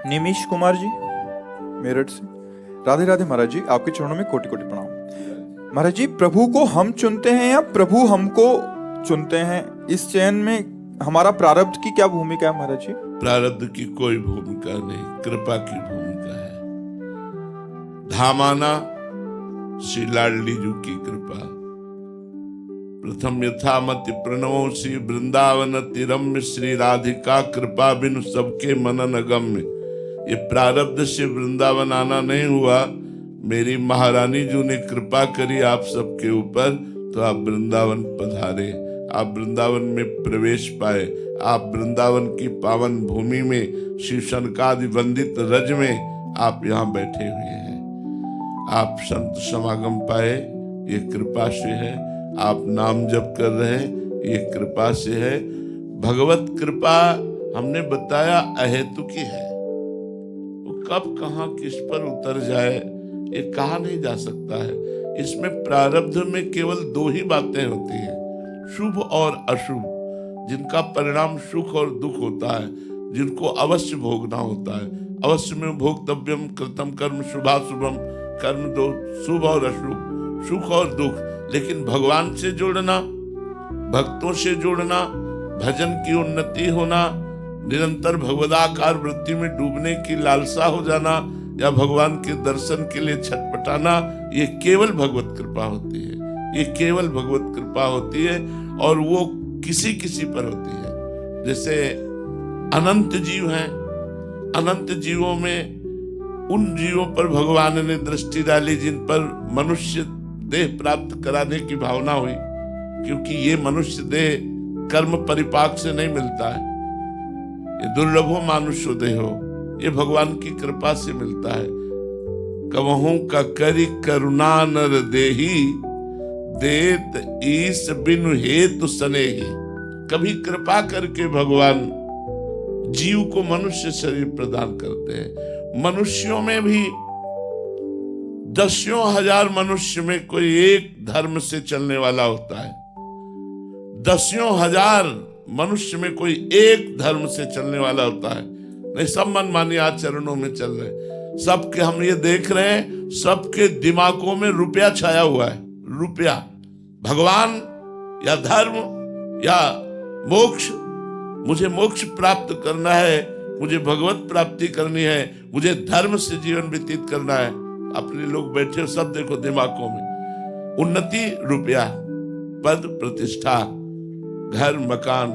निमिष कुमार जी मेरठ से। राधे राधे महाराज जी, आपके चरणों में कोटि कोटि प्रणाम। महाराज जी, प्रभु को हम चुनते हैं या प्रभु हमको चुनते हैं? इस चयन में हमारा प्रारब्ध की क्या भूमिका है महाराज जी? प्रारब्ध की कोई भूमिका नहीं, कृपा की भूमिका है। धामाना श्री लाडली जी की कृपा। प्रथम यथामति प्रणवोसी वृंदावन तिरम्य श्री राधिका कृपा बिनु सबके मनन अगम्य। ये प्रारब्ध से वृंदावन आना नहीं हुआ, मेरी महारानी जी ने कृपा करी आप सबके ऊपर, तो आप वृंदावन पधारे, आप वृंदावन में प्रवेश पाए, आप वृंदावन की पावन भूमि में शिव शनकादि वंदित रज में आप यहाँ बैठे हुए हैं। आप संत समागम पाए, ये कृपा से है। आप नाम जप कर रहे हैं, ये कृपा से है। भगवत कृपा हमने बताया अहेतुकी है, वो कब कहाँ किस पर उतर जाए ये कहा नहीं जा सकता है। इसमें प्रारब्ध में केवल दो ही बातें होती हैं, शुभ और अशुभ, जिनका परिणाम सुख और दुख होता है, जिनको अवश्य भोगना होता है। अवश्य में भोक्तव्यम कृतम कर्म शुभाशुभम, कर्म दो, शुभ और अशुभ, सुख और दुख। लेकिन भगवान से जुड़ना, भक्तों से जुड़ना, भजन की उन्नति होना, निरंतर भगवदाकार वृत्ति में डूबने की लालसा हो जाना, या भगवान के दर्शन के लिए छटपटाना, ये केवल भगवत कृपा होती है। ये केवल भगवत कृपा होती है, और वो किसी किसी पर होती है। जैसे अनंत जीव हैं, अनंत जीवों में उन जीवों पर भगवान ने दृष्टि डाली जिन पर मनुष्य देह प्राप्त कराने की भावना हुई, क्योंकि ये मनुष्य देह कर्म परिपाक से नहीं मिलता है। ये दुर्लभो मानुष्य देह हो, ये भगवान की कृपा से मिलता है। कवहू का करी करुणा नर देही, देत ईस बिनु हेतु स्नेही। कभी कृपा करके भगवान जीव को मनुष्य शरीर प्रदान करते हैं। मनुष्यों में भी दसियों हजार मनुष्य में कोई एक धर्म से चलने वाला होता है, दसियों हजार मनुष्य में कोई एक धर्म से चलने वाला होता है। नहीं, सब मनमानी आचरणों में चल रहे। सबके हम ये देख रहे हैं, सबके दिमागों में रुपया छाया हुआ है। रुपया, भगवान या धर्म या मोक्ष। मुझे मोक्ष प्राप्त करना है, मुझे भगवत प्राप्ति करनी है, मुझे धर्म से जीवन व्यतीत करना है। अपने लोग बैठे हो, सब देखो दिमागों में उन्नति, रुपया, पद प्रतिष्ठा, घर मकान,